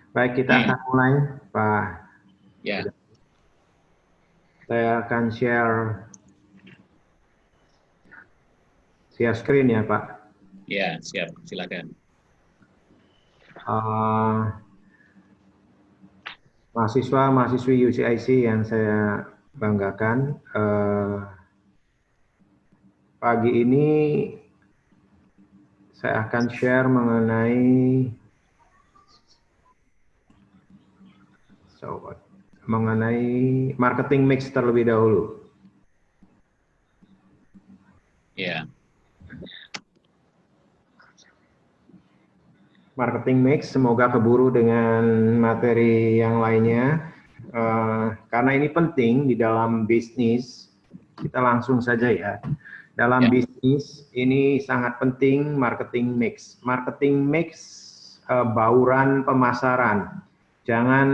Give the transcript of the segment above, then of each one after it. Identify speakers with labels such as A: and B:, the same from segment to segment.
A: Baik, kita akan mulai, Pak.
B: Ya,
A: Saya akan share screen ya, Pak.
B: ya, siap. Silakan.
A: Mahasiswa-mahasiswi UCIC yang saya banggakan, pagi ini saya akan share mengenai marketing mix terlebih dahulu.
B: Ya,
A: Marketing mix, semoga keburu dengan materi yang lainnya. Karena ini penting di dalam bisnis, kita langsung saja ya. Dalam bisnis ini sangat penting marketing mix. Marketing mix bauran pemasaran. Jangan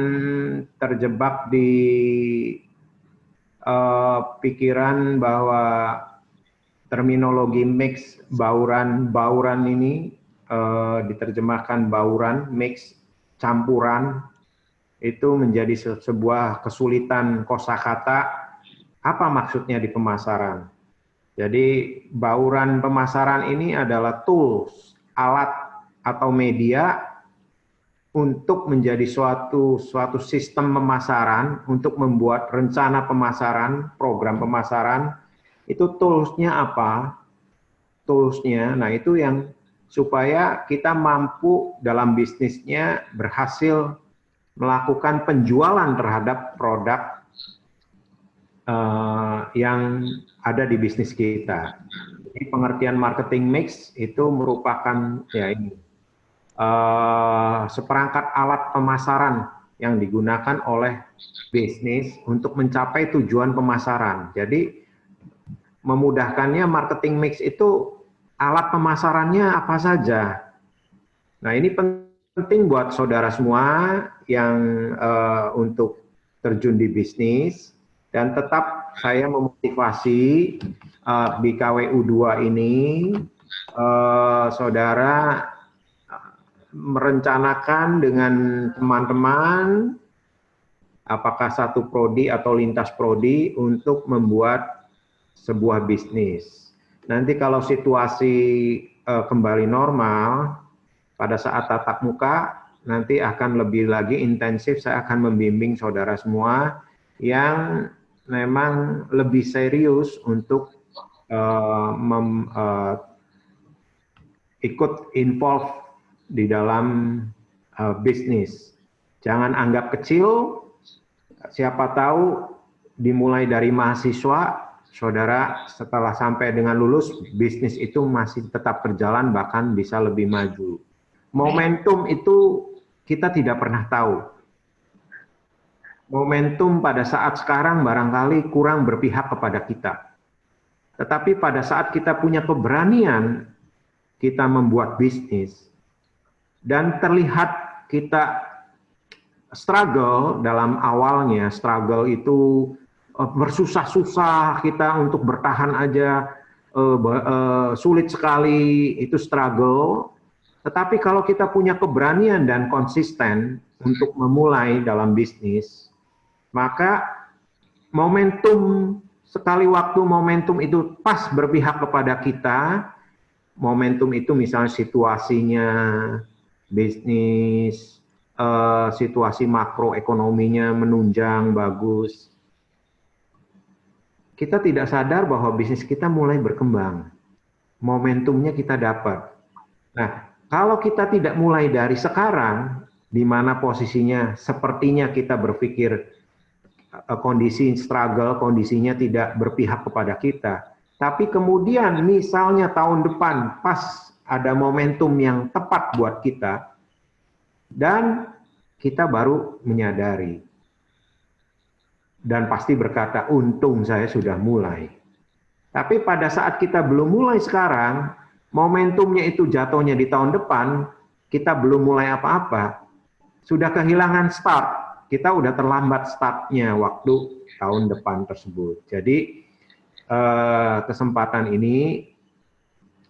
A: terjebak di pikiran bahwa terminologi mix bauran ini diterjemahkan bauran, mix, campuran, itu menjadi sebuah kesulitan kosakata. Apa maksudnya di pemasaran? Jadi bauran pemasaran ini adalah tools, alat atau media untuk menjadi suatu sistem pemasaran, untuk membuat rencana pemasaran, program pemasaran. Itu toolsnya apa? Toolsnya, nah itu yang supaya kita mampu dalam bisnisnya berhasil melakukan penjualan terhadap produk yang ada di bisnis kita. Jadi pengertian marketing mix itu merupakan ya ini seperangkat alat pemasaran yang digunakan oleh bisnis untuk mencapai tujuan pemasaran. Jadi memudahkannya marketing mix itu alat pemasarannya apa saja. Nah ini penting buat saudara semua yang untuk terjun di bisnis, dan tetap saya memotivasi di KWU 2 ini saudara merencanakan dengan teman-teman apakah satu prodi atau lintas prodi untuk membuat sebuah bisnis. Nanti kalau situasi kembali normal, pada saat tatap muka, nanti akan lebih lagi intensif, saya akan membimbing saudara semua yang memang lebih serius untuk ikut involve di dalam bisnis. Jangan anggap kecil, siapa tahu dimulai dari mahasiswa, saudara setelah sampai dengan lulus, bisnis itu masih tetap berjalan, bahkan bisa lebih maju. Momentum itu kita tidak pernah tahu. Momentum pada saat sekarang barangkali kurang berpihak kepada kita. Tetapi pada saat kita punya keberanian, kita membuat bisnis, dan terlihat kita struggle dalam awalnya, struggle itu bersusah-susah kita untuk bertahan aja, sulit sekali, itu struggle. Tetapi kalau kita punya keberanian dan konsisten untuk memulai dalam bisnis, maka momentum, sekali waktu momentum itu pas berpihak kepada kita, momentum itu misalnya situasinya, bisnis, situasi makroekonominya menunjang, bagus. Kita tidak sadar bahwa bisnis kita mulai berkembang. Momentumnya kita dapat. Nah, kalau kita tidak mulai dari sekarang, di mana posisinya sepertinya kita berpikir kondisi struggle, kondisinya tidak berpihak kepada kita. Tapi kemudian misalnya tahun depan pas ada momentum yang tepat buat kita, dan kita baru menyadari. Dan pasti berkata, untung saya sudah mulai. Tapi pada saat kita belum mulai sekarang, momentumnya itu jatuhnya di tahun depan, kita belum mulai apa-apa, sudah kehilangan start. Kita udah terlambat startnya waktu tahun depan tersebut. Jadi kesempatan ini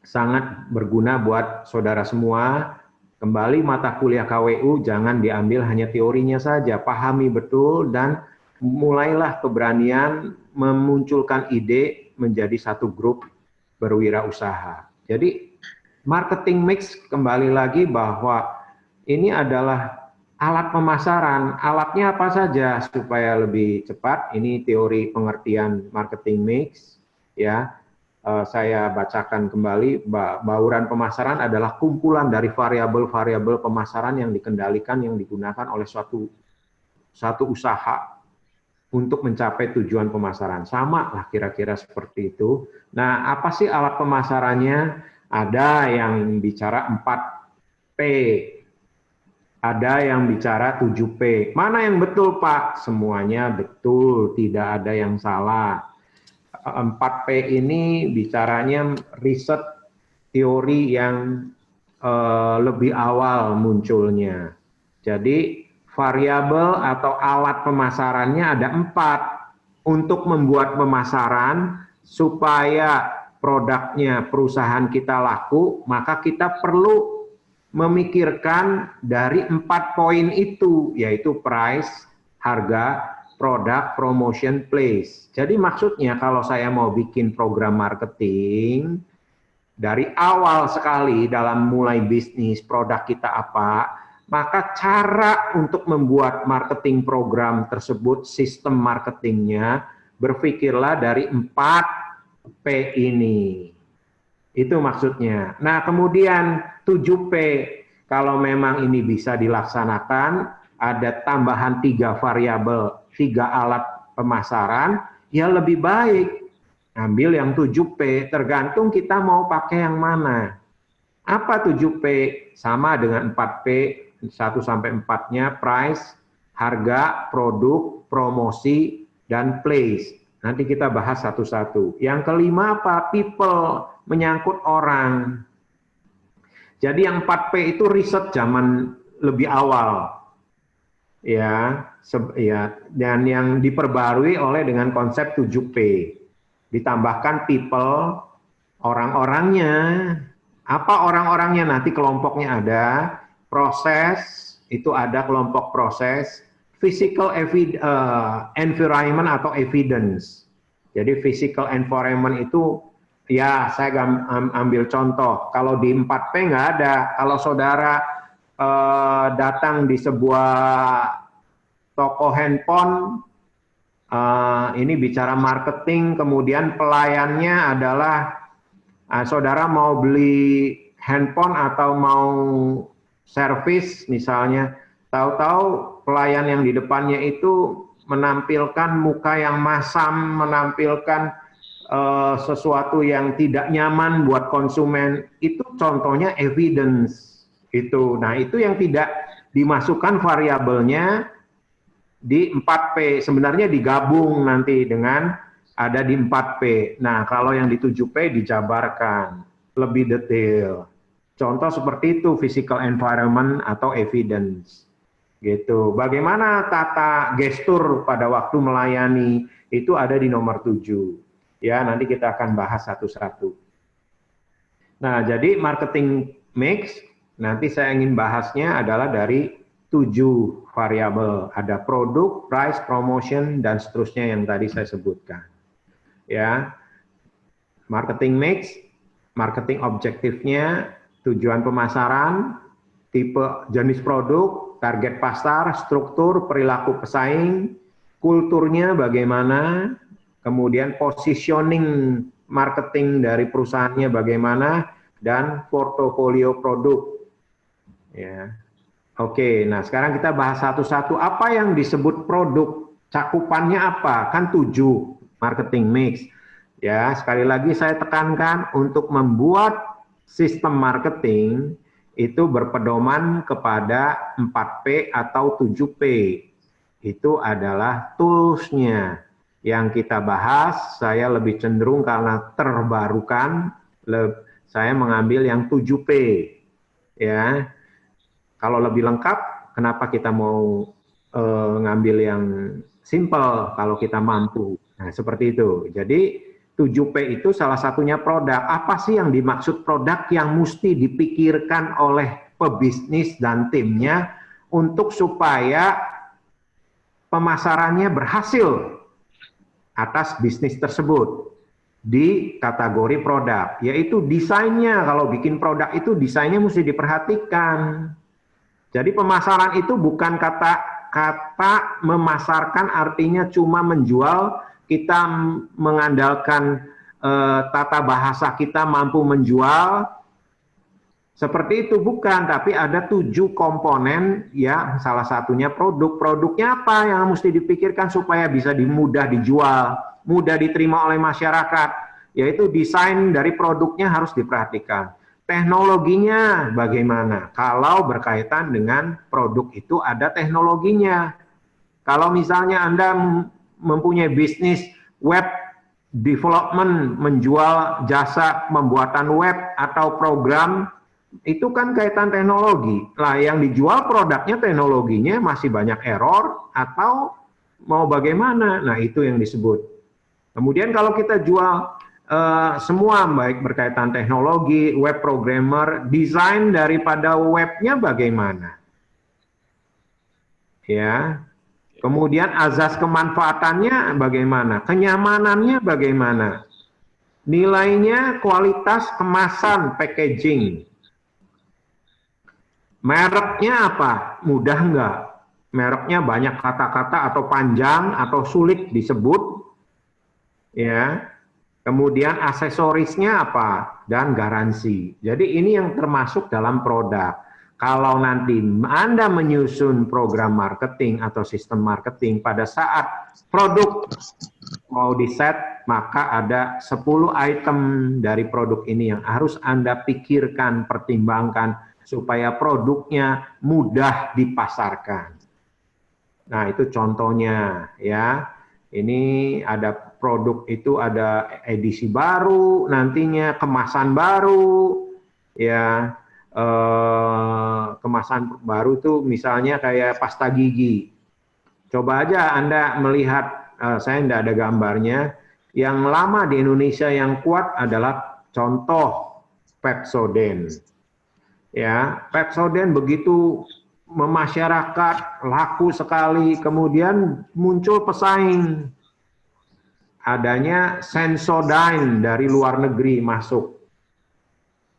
A: sangat berguna buat saudara semua Kembali mata kuliah KWU jangan diambil hanya teorinya saja, pahami betul dan mulailah keberanian memunculkan ide menjadi satu grup berwirausaha. Jadi marketing mix kembali lagi bahwa ini adalah alat pemasaran. Alatnya apa saja supaya lebih cepat? Ini teori pengertian marketing mix, ya. Saya bacakan kembali, bauran pemasaran adalah kumpulan dari variabel-variabel pemasaran yang dikendalikan, yang digunakan oleh suatu usaha untuk mencapai tujuan pemasaran. Sama lah kira-kira seperti itu. Nah, apa sih alat pemasarannya? Ada yang bicara 4P, ada yang bicara 7P. Mana yang betul, Pak? Semuanya betul, tidak ada yang salah. 4P ini bicaranya riset teori yang lebih awal munculnya. Jadi variabel atau alat pemasarannya ada 4 untuk membuat pemasaran supaya produknya perusahaan kita laku, maka kita perlu memikirkan dari 4 poin itu, yaitu price, harga, produk, promotion, place. Jadi maksudnya kalau saya mau bikin program marketing, dari awal sekali dalam mulai bisnis, produk kita apa, maka cara untuk membuat marketing program tersebut, sistem marketingnya, berpikirlah dari 4P ini. Itu maksudnya. Nah, kemudian 7P, kalau memang ini bisa dilaksanakan, ada tambahan 3 variabel, 3 alat pemasaran, ya lebih baik ambil yang 7P, tergantung kita mau pakai yang mana. Apa 7P? Sama dengan 4P, 1 sampai 4-nya, price, harga, produk, promosi, dan place. Nanti kita bahas satu-satu. Yang kelima apa? People, menyangkut orang. Jadi yang 4P itu riset zaman lebih awal. Ya, dan yang diperbarui oleh dengan konsep 7P. Ditambahkan people, orang-orangnya. Apa orang-orangnya? Nanti kelompoknya ada. Proses, itu ada kelompok proses. Physical environment atau evidence. Jadi physical environment itu, ya saya ambil contoh. Kalau di 4P nggak ada. Kalau saudara datang di sebuah toko handphone, ini bicara marketing, kemudian pelayannya adalah saudara mau beli handphone atau mau servis misalnya, tahu-tahu pelayan yang di depannya itu menampilkan muka yang masam, menampilkan sesuatu yang tidak nyaman buat konsumen, itu contohnya evidence. Itu. Nah, itu yang tidak dimasukkan variabelnya di 4P. Sebenarnya digabung nanti dengan ada di 4P. Nah, kalau yang di 7P dijabarkan lebih detail. Contoh seperti itu, physical environment atau evidence. Gitu. Bagaimana tata gestur pada waktu melayani, itu ada di nomor 7. Ya, nanti kita akan bahas satu-satu. Nah, jadi marketing mix, nanti saya ingin bahasnya adalah dari 7 variabel. Ada produk, price, promotion, dan seterusnya yang tadi saya sebutkan. Ya, marketing mix, marketing objektifnya, tujuan pemasaran, tipe jenis produk, target pasar, struktur, perilaku pesaing, kulturnya bagaimana, kemudian positioning marketing dari perusahaannya bagaimana, dan portofolio produk. Ya. Oke, nah sekarang kita bahas satu-satu. Apa yang disebut produk? Cakupannya apa? Kan 7 marketing mix. Ya, sekali lagi saya tekankan untuk membuat sistem marketing itu berpedoman kepada 4P atau 7P. Itu adalah tools-nya. Yang kita bahas, saya lebih cenderung karena terbarukan, saya mengambil yang 7P. Ya. Kalau lebih lengkap, kenapa kita mau ngambil yang simple kalau kita mampu? Nah, seperti itu. Jadi 7P itu salah satunya produk. Apa sih yang dimaksud produk yang mesti dipikirkan oleh pebisnis dan timnya untuk supaya pemasarannya berhasil atas bisnis tersebut di kategori produk, yaitu desainnya. Kalau bikin produk itu desainnya mesti diperhatikan. Jadi pemasaran itu bukan kata memasarkan artinya cuma menjual, kita mengandalkan tata bahasa kita mampu menjual, seperti itu bukan, tapi ada 7 komponen ya, salah satunya produk. Produknya apa yang mesti dipikirkan supaya bisa mudah dijual, mudah diterima oleh masyarakat, yaitu desain dari produknya harus diperhatikan. Teknologinya bagaimana? Kalau berkaitan dengan produk itu ada teknologinya. Kalau misalnya Anda mempunyai bisnis web development, menjual jasa pembuatan web atau program, itu kan kaitan teknologi. Lah yang dijual produknya teknologinya masih banyak error atau mau bagaimana? Nah itu yang disebut. Kemudian kalau kita jual semua baik berkaitan teknologi, web programmer, desain daripada webnya bagaimana? Ya. Kemudian azas kemanfaatannya bagaimana? Kenyamanannya bagaimana? Nilainya, kualitas, kemasan, packaging. Mereknya apa? Mudah nggak? Mereknya banyak kata-kata atau panjang atau sulit disebut, ya. Kemudian aksesorisnya apa? Dan garansi. Jadi ini yang termasuk dalam produk. Kalau nanti Anda menyusun program marketing atau sistem marketing pada saat produk mau di-set, maka ada 10 item dari produk ini yang harus Anda pikirkan, pertimbangkan, supaya produknya mudah dipasarkan. Nah, itu contohnya ya. Ini ada produk itu ada edisi baru, nantinya kemasan baru, ya. Kemasan baru itu misalnya kayak pasta gigi. Coba aja Anda melihat, saya tidak ada gambarnya, yang lama di Indonesia yang kuat adalah contoh Pepsodent. Ya, Pepsodent begitu memasyarakat, laku sekali, kemudian muncul pesaing. Adanya Sensodyne dari luar negeri masuk.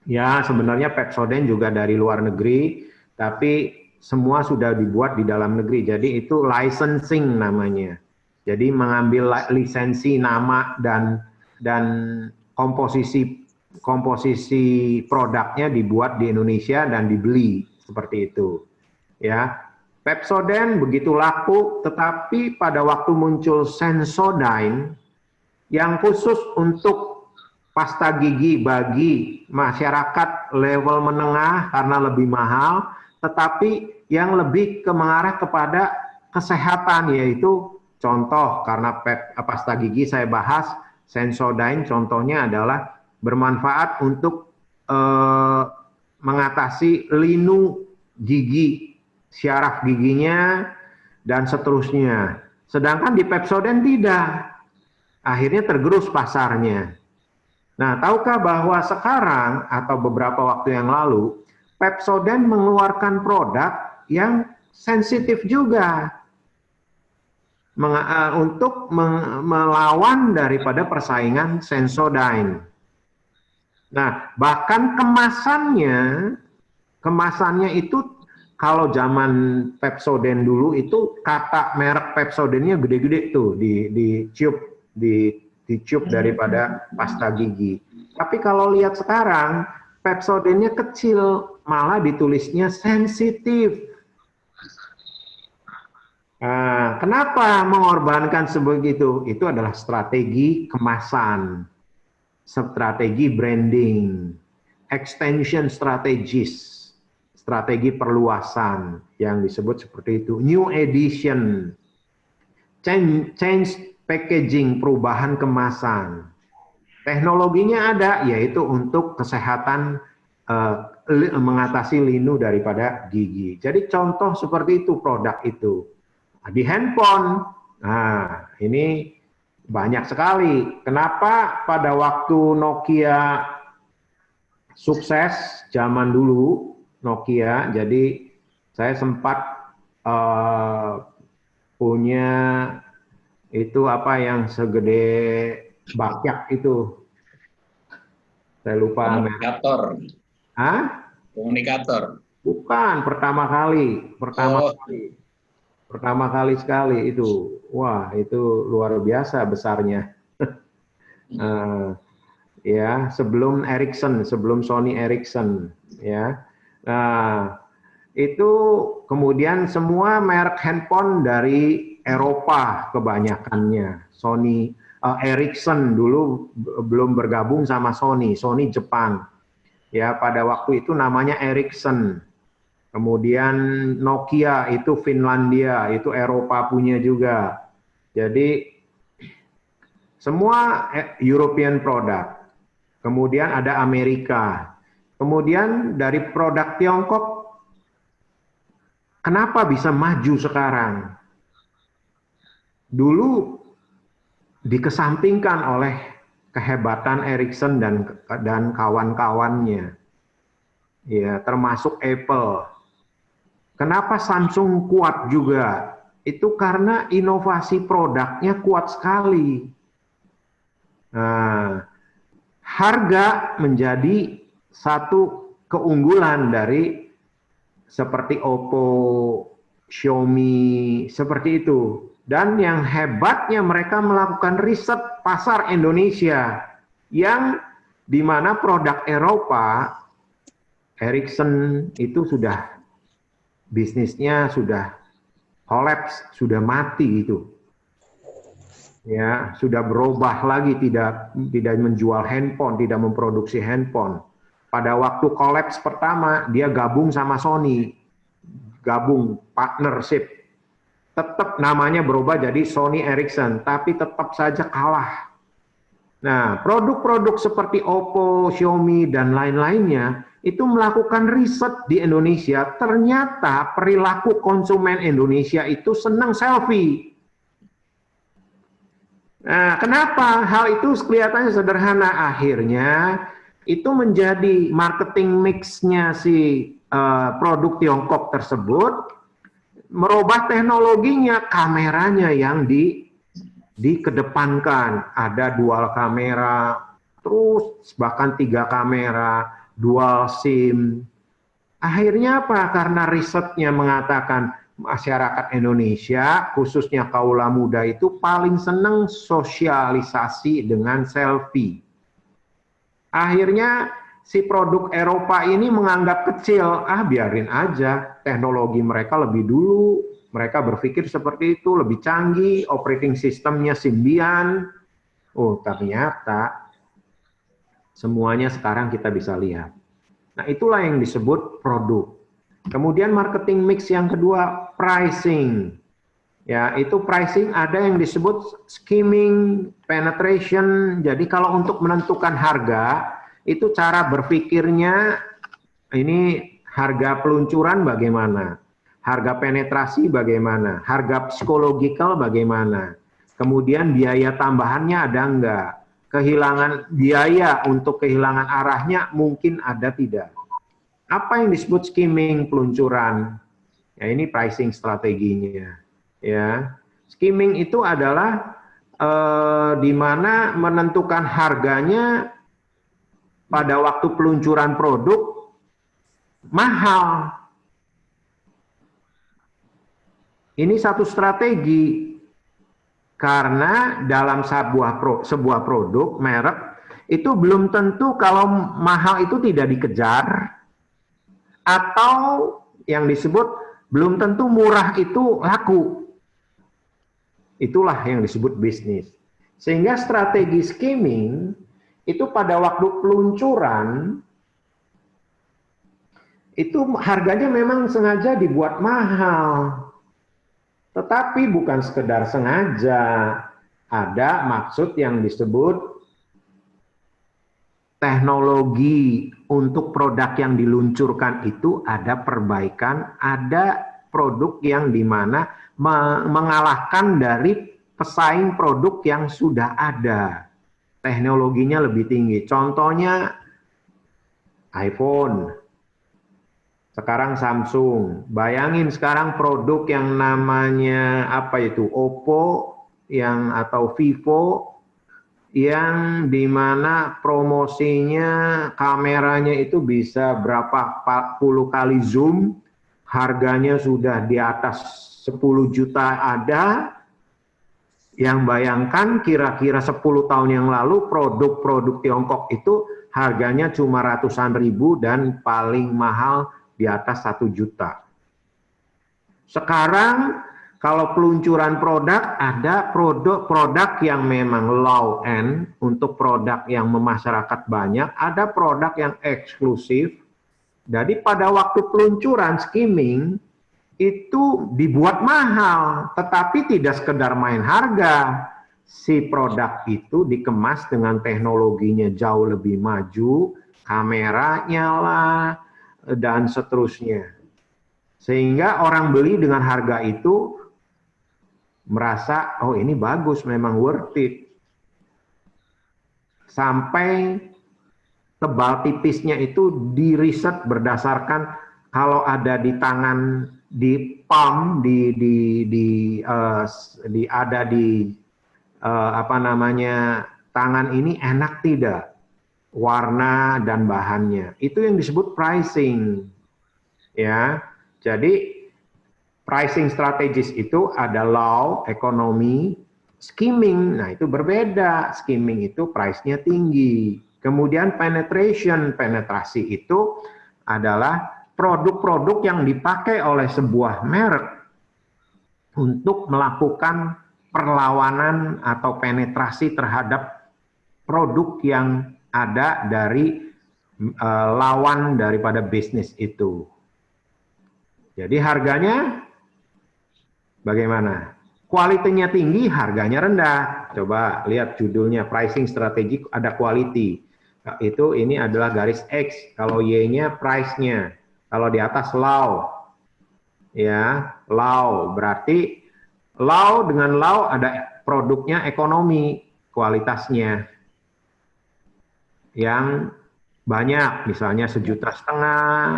A: Ya, sebenarnya Pepsodent juga dari luar negeri, tapi semua sudah dibuat di dalam negeri. Jadi itu licensing namanya. Jadi mengambil lisensi nama dan komposisi produknya dibuat di Indonesia dan dibeli seperti itu. Ya, Pepsodent begitu laku, tetapi pada waktu muncul Sensodyne yang khusus untuk pasta gigi bagi masyarakat level menengah karena lebih mahal, tetapi yang lebih mengarah kepada kesehatan, yaitu contoh karena pasta gigi saya bahas, Sensodyne contohnya adalah bermanfaat untuk mengatasi linu gigi, syaraf giginya, dan seterusnya. Sedangkan di Pepsodent tidak. Akhirnya tergerus pasarnya. Nah, tahukah bahwa sekarang atau beberapa waktu yang lalu, Pepsodent mengeluarkan produk yang sensitif juga untuk melawan daripada persaingan Sensodyne. Nah, bahkan kemasannya itu kalau zaman Pepsodent dulu itu kata merek Pepsodentnya gede-gede tuh di cup daripada pasta gigi. Tapi kalau lihat sekarang Pepsodentnya kecil, malah ditulisnya sensitif. Nah, kenapa mengorbankan sebegitu? Itu adalah strategi kemasan, strategi branding, extension strategis, strategi perluasan yang disebut seperti itu. New edition, change packaging, perubahan kemasan. Teknologinya ada, yaitu untuk kesehatan, mengatasi linu daripada gigi. Jadi contoh seperti itu produk itu. Di handphone, nah ini banyak sekali. Kenapa pada waktu Nokia sukses zaman dulu, Nokia. Jadi saya sempat punya itu apa yang segede bakyak itu. Saya lupa merek.
B: Komunikator.
A: Hah?
B: Komunikator.
A: Bukan, pertama kali.
B: Oh,
A: Pertama kali sekali itu. Wah, itu luar biasa besarnya. Eh, ya, sebelum Ericsson, sebelum Sony Ericsson, ya. Nah, itu kemudian semua merek handphone dari Eropa kebanyakannya. Sony, Ericsson dulu belum bergabung sama Sony, Sony Jepang. Ya, pada waktu itu namanya Ericsson. Kemudian Nokia itu Finlandia, itu Eropa punya juga. Jadi semua European product. Kemudian ada Amerika. Kemudian dari produk Tiongkok, kenapa bisa maju sekarang? Dulu dikesampingkan oleh kehebatan Ericsson dan kawan-kawannya. Ya, termasuk Apple. Kenapa Samsung kuat juga? Itu karena inovasi produknya kuat sekali. Nah, harga menjadi satu keunggulan dari seperti Oppo, Xiaomi, seperti itu. Dan yang hebatnya mereka melakukan riset pasar Indonesia yang di mana produk Eropa, Ericsson itu sudah bisnisnya sudah kolaps, sudah mati itu. Ya, sudah berubah lagi, tidak menjual handphone, tidak memproduksi handphone. Pada waktu kolaps pertama, dia gabung sama Sony, gabung partnership. Tetap namanya berubah jadi Sony Ericsson, tapi tetap saja kalah. Nah, produk-produk seperti Oppo, Xiaomi, dan lain-lainnya itu melakukan riset di Indonesia. Ternyata perilaku konsumen Indonesia itu senang selfie. Nah, kenapa? Hal itu kelihatannya sederhana. Akhirnya itu menjadi marketing mix-nya si produk Tiongkok tersebut, merubah teknologinya, kameranya yang dikedepankan. Ada dual kamera, terus bahkan 3 kamera, dual SIM. Akhirnya apa? Karena risetnya mengatakan masyarakat Indonesia, khususnya kaula muda itu paling senang sosialisasi dengan selfie. Akhirnya si produk Eropa ini menganggap kecil, biarin aja, teknologi mereka lebih dulu, mereka berpikir seperti itu, lebih canggih, operating systemnya Symbian. Oh, ternyata semuanya sekarang kita bisa lihat. Nah, itulah yang disebut produk. Kemudian marketing mix yang kedua, pricing. Ya, itu pricing ada yang disebut skimming, penetration. Jadi kalau untuk menentukan harga, itu cara berpikirnya ini harga peluncuran bagaimana, harga penetrasi bagaimana, harga psikologikal bagaimana, kemudian biaya tambahannya ada enggak, kehilangan biaya untuk kehilangan arahnya mungkin ada tidak. Apa yang disebut skimming peluncuran? Ya, ini pricing strateginya. Ya, skimming itu adalah di mana menentukan harganya pada waktu peluncuran produk mahal. Ini satu strategi karena dalam sebuah produk merek itu belum tentu kalau mahal itu tidak dikejar, atau yang disebut belum tentu murah itu laku. Itulah yang disebut bisnis. Sehingga strategi skimming itu pada waktu peluncuran itu harganya memang sengaja dibuat mahal. Tetapi bukan sekedar sengaja, ada maksud yang disebut teknologi untuk produk yang diluncurkan itu ada perbaikan, ada produk yang dimana mengalahkan dari pesaing produk yang sudah ada. Teknologinya lebih tinggi. Contohnya iPhone. Sekarang Samsung. Bayangin sekarang produk yang namanya apa itu? Oppo yang atau Vivo yang dimana promosinya kameranya itu bisa berapa 40 kali zoom, harganya sudah di atas 10 juta ada. Yang bayangkan kira-kira 10 tahun yang lalu produk-produk Tiongkok itu harganya cuma ratusan ribu dan paling mahal di atas 1 juta. Sekarang kalau peluncuran produk, ada produk-produk yang memang low end untuk produk yang memasyarakat banyak, ada produk yang eksklusif. Jadi pada waktu peluncuran skimming itu dibuat mahal, tetapi tidak sekedar main harga. Si produk itu dikemas dengan teknologinya jauh lebih maju, kameranya lah, dan seterusnya. Sehingga orang beli dengan harga itu merasa, oh ini bagus, memang worth it. Sampai tebal tipisnya itu diriset berdasarkan kalau ada di tangan, di palm, ada di apa namanya tangan ini enak tidak, warna dan bahannya. Itu yang disebut pricing, ya. Jadi pricing strategis itu ada low, ekonomi, skimming. Nah itu berbeda. Skimming itu price-nya tinggi. Kemudian penetration, penetrasi itu adalah produk-produk yang dipakai oleh sebuah merek untuk melakukan perlawanan atau penetrasi terhadap produk yang ada dari lawan daripada bisnis itu. Jadi harganya bagaimana? Kualitinya tinggi, harganya rendah. Coba lihat judulnya, pricing strategic ada quality. Itu ini adalah garis X. Kalau Y-nya price-nya. Kalau di atas low. Ya, low berarti low dengan low ada produknya ekonomi, kualitasnya. Yang banyak, misalnya 1,5 juta,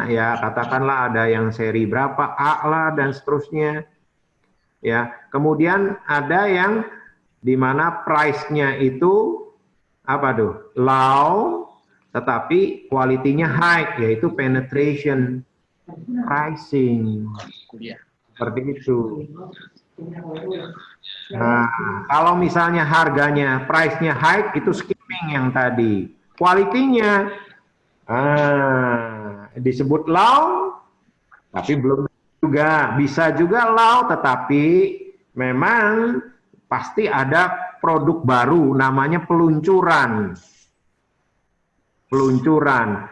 A: ya katakanlah ada yang seri berapa, A lah dan seterusnya. Ya, kemudian ada yang di mana price-nya itu apa tuh? Low, tetapi kualitinya high, yaitu penetration pricing. Seperti itu. Nah, kalau misalnya harganya, price-nya high, itu skimming yang tadi. Kualitinya disebut low, tapi belum juga. Bisa juga low, tetapi memang pasti ada produk baru, namanya peluncuran. Peluncuran.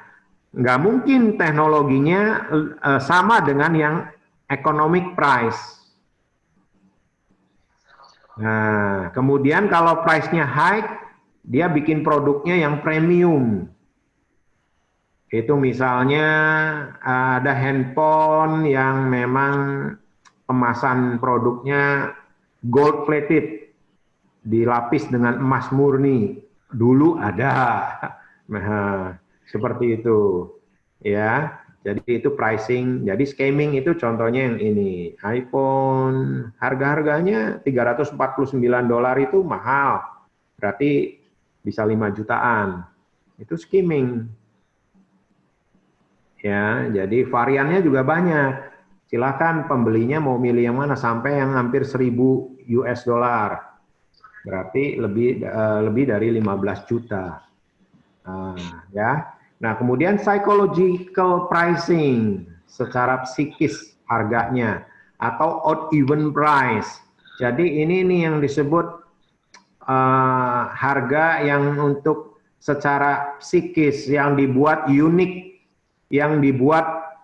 A: Nggak mungkin teknologinya sama dengan yang economic price. Nah, kemudian kalau price-nya high, dia bikin produknya yang premium. Itu misalnya ada handphone yang memang kemasan produknya gold plated, dilapis dengan emas murni. Dulu ada, nah, seperti itu, ya. Jadi itu pricing. Jadi skimming itu contohnya yang ini. iPhone harga-harganya $349 itu mahal. Berarti bisa 5 jutaan. Itu skimming. Ya, jadi variannya juga banyak. Silakan pembelinya mau milih yang mana sampai yang hampir 1.000 US dollar. Berarti lebih dari 15 juta. Ya. Nah, kemudian psychological pricing, secara psikis harganya, atau odd even price. Jadi ini nih yang disebut harga yang untuk secara psikis, yang dibuat unik, yang dibuat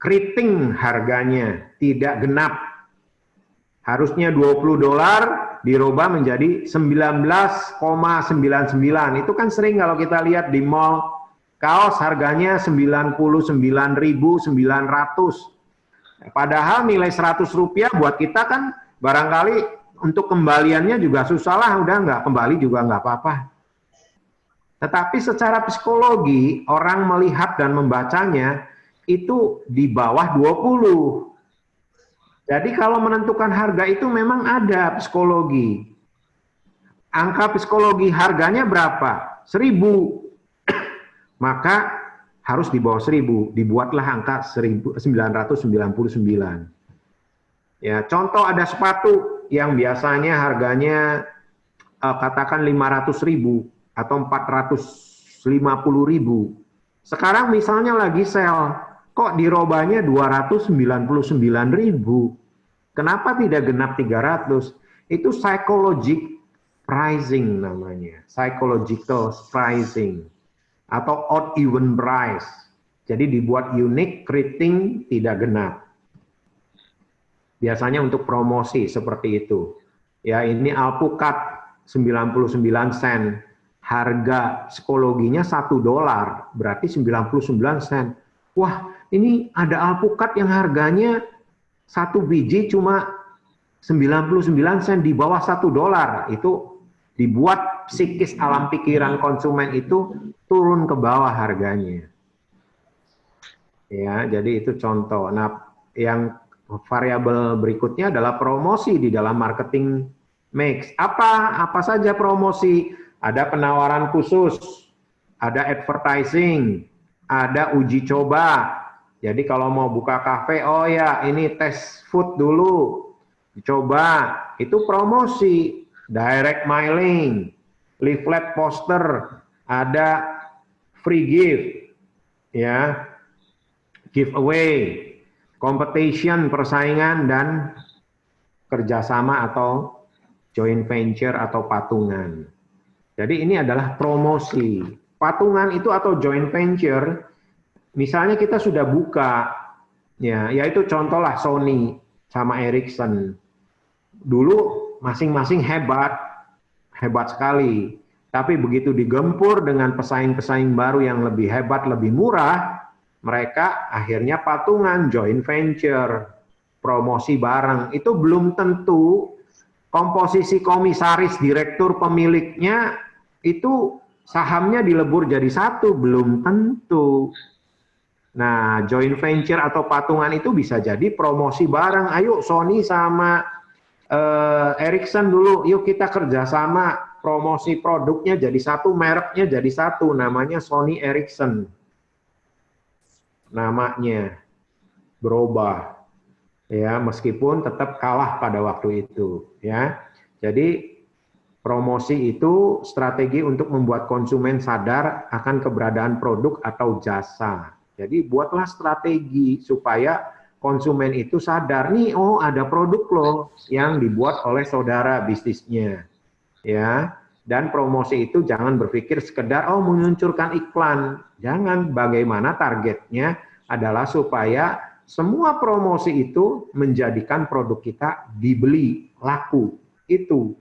A: keriting harganya, tidak genap. Harusnya 20 dolar, dirubah menjadi 19,99. Itu kan sering kalau kita lihat di mall, kaos harganya 99.900. Padahal nilai 100 rupiah buat kita kan barangkali untuk kembaliannya juga susah lah, udah nggak kembali juga nggak apa-apa. Tetapi secara psikologi orang melihat dan membacanya itu di bawah 20. Jadi kalau menentukan harga itu memang ada psikologi. Angka psikologi harganya berapa? 1.000. Maka harus di bawah 1.000. Dibuatlah angka 1.999. Ya, contoh ada sepatu yang biasanya harganya katakan 500.000 atau 450.000. Sekarang misalnya lagi sale, kok dirobahnya 299.000. Kenapa tidak genap 300? Itu psychological pricing namanya. Psychological pricing atau odd even price. Jadi dibuat unik, keriting, tidak genap. Biasanya untuk promosi seperti itu. Ya, ini alpukat 99 sen. Harga psikologinya $1, berarti 99 sen. Wah, ini ada alpukat yang harganya 1 biji cuma 99 sen, di bawah $1. Itu dibuat psikis alam pikiran konsumen itu turun ke bawah harganya. Ya, jadi itu contoh. Nah, yang variabel berikutnya adalah promosi di dalam marketing mix. Apa saja promosi? Ada penawaran khusus, ada advertising, ada uji coba. Jadi kalau mau buka kafe, oh ya ini tes food dulu, dicoba. Itu promosi, direct mailing, leaflet poster, ada free gift, ya, giveaway, competition, persaingan, dan kerjasama atau joint venture atau patungan. Jadi ini adalah promosi. Patungan itu atau joint venture, misalnya kita sudah buka, ya, yaitu contohlah Sony sama Ericsson. Dulu masing-masing hebat sekali. Tapi begitu digempur dengan pesaing-pesaing baru yang lebih hebat, lebih murah, mereka akhirnya patungan, joint venture, promosi bareng. Itu belum tentu komposisi komisaris, direktur, pemiliknya itu sahamnya dilebur jadi satu, belum tentu. Nah, joint venture atau patungan itu bisa jadi promosi bareng. Ayo Sony sama Ericsson dulu, yuk kita kerjasama, promosi produknya jadi satu, mereknya jadi satu, namanya Sony Ericsson. Namanya berubah, ya, meskipun tetap kalah pada waktu itu, ya. Jadi promosi itu strategi untuk membuat konsumen sadar akan keberadaan produk atau jasa. Jadi buatlah strategi supaya konsumen itu sadar nih, oh ada produk loh yang dibuat oleh saudara bisnisnya, ya. Dan promosi itu jangan berpikir sekedar oh meluncurkan iklan, jangan. Bagaimana targetnya adalah supaya semua promosi itu menjadikan produk kita dibeli, laku. Itu.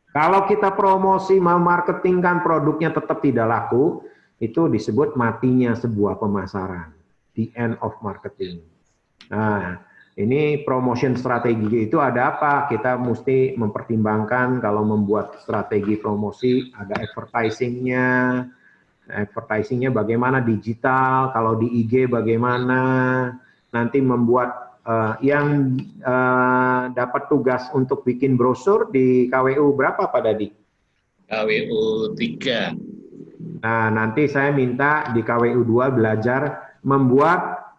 A: Kalau kita promosi memarketingkan produknya tetap tidak laku, itu disebut matinya sebuah pemasaran. The end of marketing. Nah, ini promotion strategi itu ada apa? Kita mesti mempertimbangkan kalau membuat strategi promosi, ada advertisingnya. Advertisingnya bagaimana digital, kalau di IG bagaimana, nanti membuat yang dapat tugas untuk bikin brosur di KWU berapa Pak Dadi?
B: KWU 3.
A: Nah, nanti saya minta di KWU 2 belajar membuat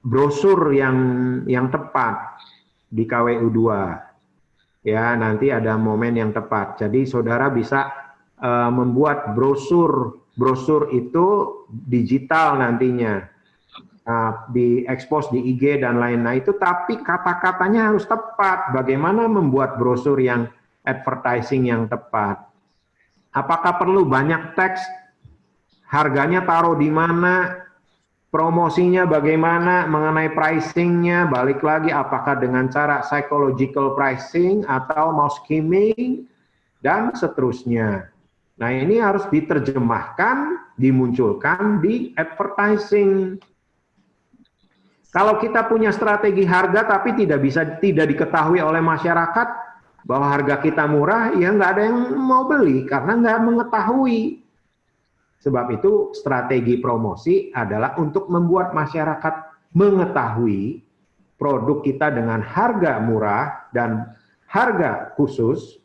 A: brosur yang tepat di KWU 2. Ya, nanti ada momen yang tepat. Jadi saudara bisa membuat brosur itu digital nantinya. Diekspos di IG dan lain. Nah itu tapi kata-katanya harus tepat. Bagaimana membuat brosur yang advertising yang tepat? Apakah perlu banyak teks? Harganya taruh di mana? Promosinya bagaimana? Mengenai pricingnya, balik lagi apakah dengan cara psychological pricing atau mau skimming dan seterusnya. Nah ini harus diterjemahkan, dimunculkan di advertising. Kalau kita punya strategi harga tapi tidak diketahui oleh masyarakat bahwa harga kita murah, ya nggak ada yang mau beli karena nggak mengetahui. Sebab itu strategi promosi adalah untuk membuat masyarakat mengetahui produk kita dengan harga murah dan harga khusus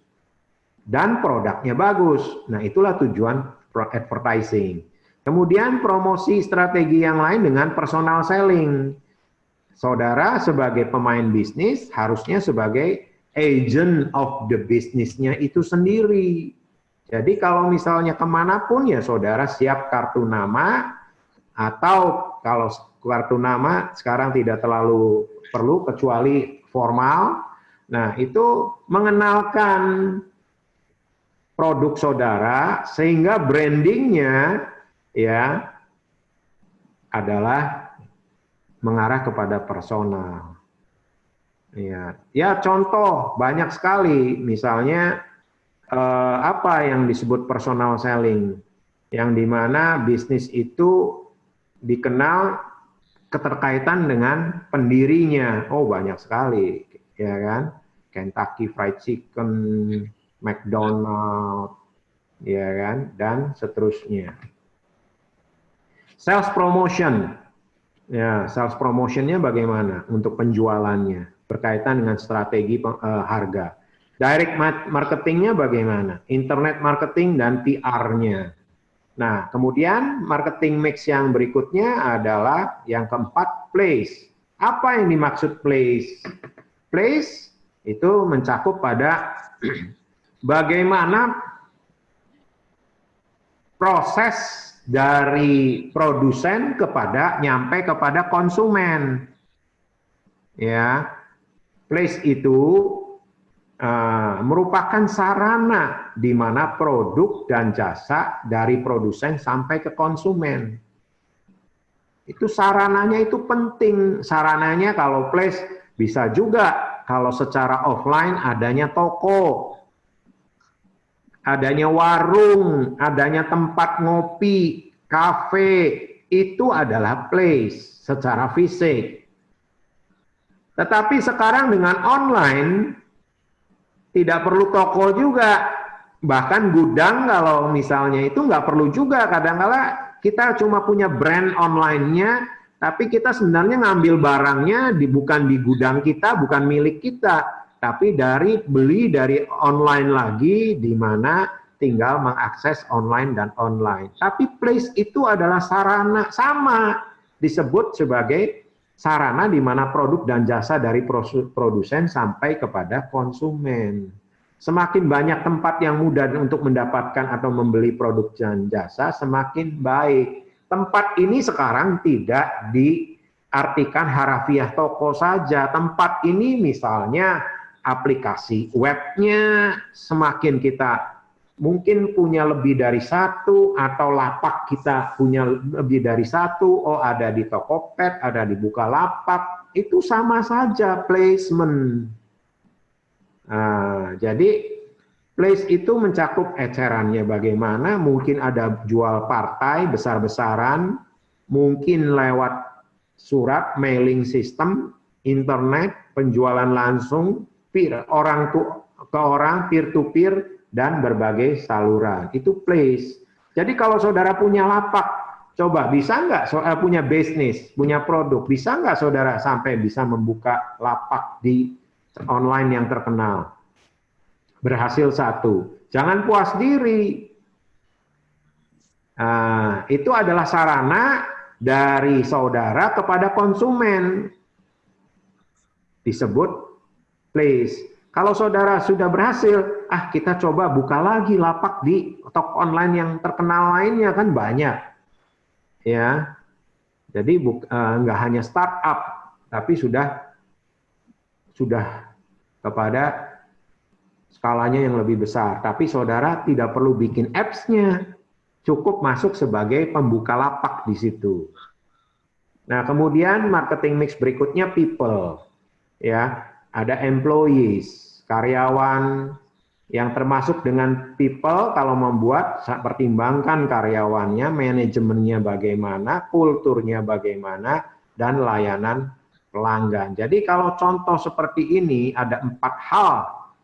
A: dan produknya bagus. Nah, itulah tujuan advertising. Kemudian promosi strategi yang lain dengan personal selling. Saudara sebagai pemain bisnis harusnya sebagai agent of the business-nya itu sendiri. Jadi kalau misalnya kemanapun ya saudara siap kartu nama, atau kalau kartu nama sekarang tidak terlalu perlu kecuali formal. Nah, itu mengenalkan produk saudara sehingga brandingnya ya adalah mengarah kepada personal. Ya contoh banyak sekali, misalnya apa yang disebut personal selling, yang dimana bisnis itu dikenal keterkaitan dengan pendirinya. Oh, banyak sekali, ya kan? Kentucky Fried Chicken, McDonald, ya kan, dan seterusnya. Sales promotion, ya sales promotionnya bagaimana untuk penjualannya berkaitan dengan strategi harga. Direct marketingnya bagaimana? Internet marketing dan PR-nya. Nah, kemudian marketing mix yang berikutnya adalah yang keempat, place. Apa yang dimaksud place? Place itu mencakup pada bagaimana proses dari produsen nyampe kepada konsumen. Ya, place itu merupakan sarana di mana produk dan jasa dari produsen sampai ke konsumen. Itu sarananya itu penting. Sarananya kalau place bisa juga kalau secara offline adanya toko, adanya warung, adanya tempat ngopi, kafe, itu adalah place secara fisik. Tetapi sekarang dengan online tidak perlu toko juga, bahkan gudang kalau misalnya itu nggak perlu juga. Kadang-kala kita cuma punya brand online-nya, tapi kita sebenarnya ngambil barangnya bukan di gudang kita, bukan milik kita, tapi beli dari online lagi, di mana tinggal mengakses online dan online. Tapi place itu adalah sarana, sama disebut sebagai sarana di mana produk dan jasa dari produsen sampai kepada konsumen. Semakin banyak tempat yang mudah untuk mendapatkan atau membeli produk dan jasa, semakin baik. Tempat ini sekarang tidak diartikan harafiah toko saja. Tempat ini misalnya aplikasi webnya, semakin kita mungkin punya lebih dari satu, atau lapak kita punya lebih dari satu, oh ada di Tokopedia, ada di Bukalapak, itu sama saja placement. Nah, jadi place itu mencakup ecerannya bagaimana, mungkin ada jual partai besar-besaran, mungkin lewat surat, mailing system, internet, penjualan langsung, orang ke orang, peer to peer, dan berbagai saluran. Itu place. Jadi kalau saudara punya lapak, coba bisa nggak punya bisnis, punya produk, bisa nggak saudara sampai bisa membuka lapak di online yang terkenal? Berhasil satu. Jangan puas diri. Itu adalah sarana dari saudara kepada konsumen. Disebut place. Kalau saudara sudah berhasil, kita coba buka lagi lapak di toko online yang terkenal lainnya, kan banyak. Ya. Jadi nggak hanya startup, tapi sudah kepada skalanya yang lebih besar. Tapi saudara tidak perlu bikin apps-nya, cukup masuk sebagai pembuka lapak di situ. Nah, kemudian marketing mix berikutnya people. Ya, ada employees, karyawan, yang termasuk dengan people kalau membuat, pertimbangkan karyawannya, manajemennya bagaimana, kulturnya bagaimana, dan layanan pelanggan. Jadi kalau contoh seperti ini ada 4 hal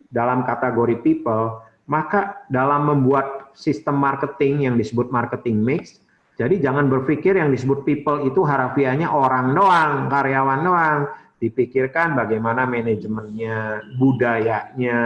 A: dalam kategori people, maka dalam membuat sistem marketing yang disebut marketing mix. Jadi jangan berpikir yang disebut people itu harafiahnya orang doang, karyawan doang. Dipikirkan bagaimana manajemennya, budayanya,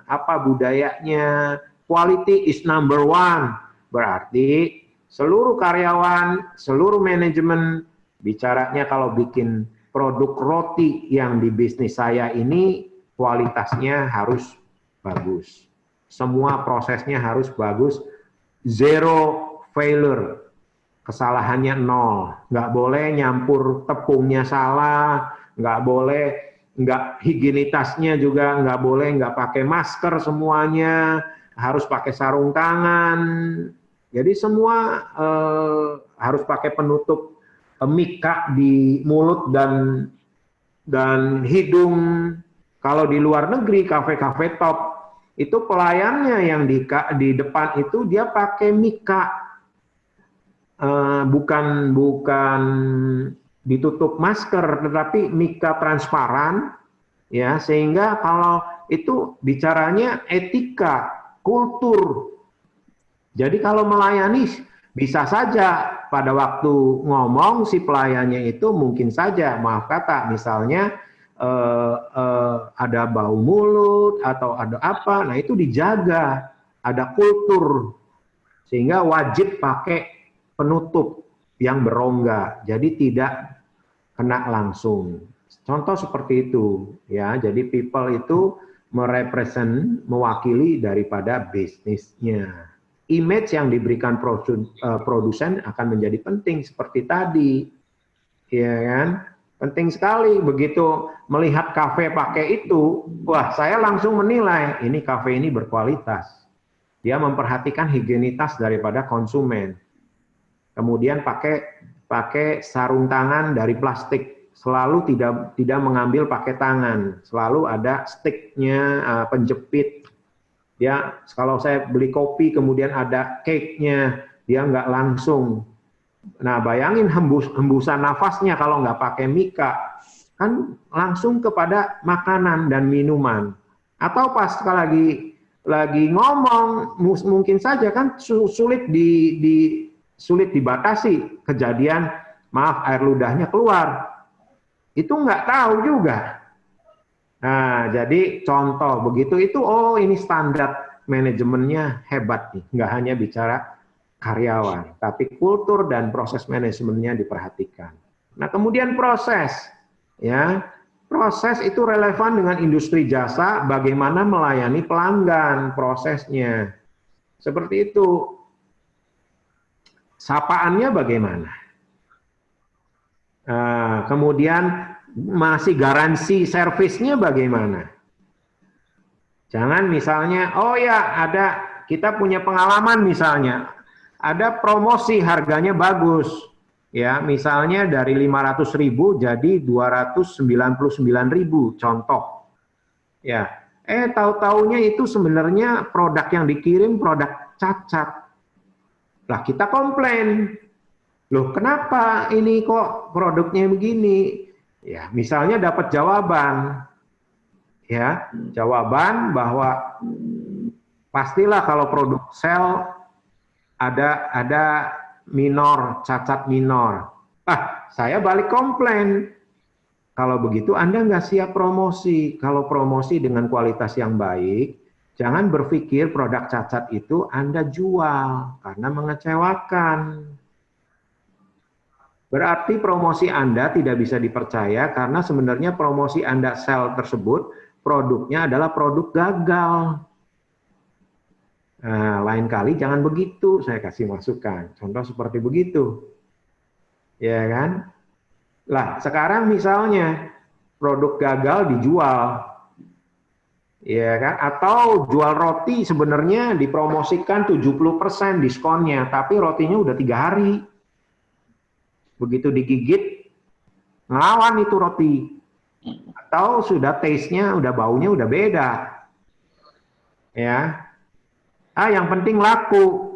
A: apa budayanya. Quality is number one. Berarti seluruh karyawan, seluruh manajemen, bicaranya kalau bikin produk roti yang di bisnis saya ini, kualitasnya harus bagus. Semua prosesnya harus bagus, zero failure. Kesalahannya nol, nggak boleh nyampur tepungnya salah, nggak boleh, nggak higienitasnya juga nggak boleh, nggak pakai masker semuanya, harus pakai sarung tangan. Jadi semua harus pakai penutup mika di mulut dan hidung. Kalau di luar negeri, kafe-kafe top, itu pelayannya yang di depan itu dia pakai mika. Bukan ditutup masker, tetapi mika transparan, ya, sehingga kalau itu bicaranya etika, kultur. Jadi kalau melayani bisa saja pada waktu ngomong si pelayannya itu mungkin saja, maaf kata, misalnya ada bau mulut atau ada apa, nah itu dijaga, ada kultur, sehingga wajib pakai penutup yang berongga, jadi tidak kena langsung. Contoh seperti itu, ya. Jadi people itu mewakili daripada bisnisnya. Image yang diberikan produsen akan menjadi penting seperti tadi, ya kan? Penting sekali. Begitu melihat kafe pakai itu, wah saya langsung menilai ini kafe ini berkualitas. Dia memperhatikan higienitas daripada konsumen. Kemudian pakai sarung tangan dari plastik, selalu tidak mengambil pakai tangan, selalu ada sticknya, penjepit. Ya, kalau saya beli kopi kemudian ada cake-nya, dia nggak langsung. Nah, bayangin hembusan nafasnya kalau nggak pakai mika, kan langsung kepada makanan dan minuman. Atau pas lagi ngomong, mungkin saja kan sulit sulit dibatasi, kejadian maaf air ludahnya keluar, itu nggak tahu juga. Nah, jadi contoh begitu itu, oh ini standar manajemennya hebat nih, nggak hanya bicara karyawan, tapi kultur dan proses manajemennya diperhatikan. Nah, kemudian proses, ya, proses itu relevan dengan industri jasa, bagaimana melayani pelanggan, prosesnya, seperti itu. Sapaannya bagaimana? Kemudian masih garansi servisnya bagaimana? Jangan misalnya, oh ya kita punya pengalaman misalnya, ada promosi harganya bagus, ya misalnya dari 500.000 jadi 299.000 contoh, ya. Tahu-taunya itu sebenarnya produk yang dikirim produk cacat. Lah kita komplain, loh kenapa ini kok produknya begini? Ya misalnya dapat jawaban, ya jawaban bahwa pastilah kalau produk sel ada minor, cacat minor. Saya balik komplain. Kalau begitu Anda nggak siap promosi. Kalau promosi dengan kualitas yang baik, jangan berpikir produk cacat itu Anda jual, karena mengecewakan. Berarti promosi Anda tidak bisa dipercaya, karena sebenarnya promosi Anda sel tersebut, produknya adalah produk gagal. Nah, lain kali jangan begitu, saya kasih masukan. Contoh seperti begitu. Ya kan? Lah, sekarang misalnya produk gagal dijual. Ya kan? Atau jual roti sebenarnya dipromosikan 70% diskonnya, tapi rotinya udah 3 hari. Begitu digigit, ngelawan itu roti. Atau sudah taste-nya, udah baunya udah beda. Ya. Yang penting laku.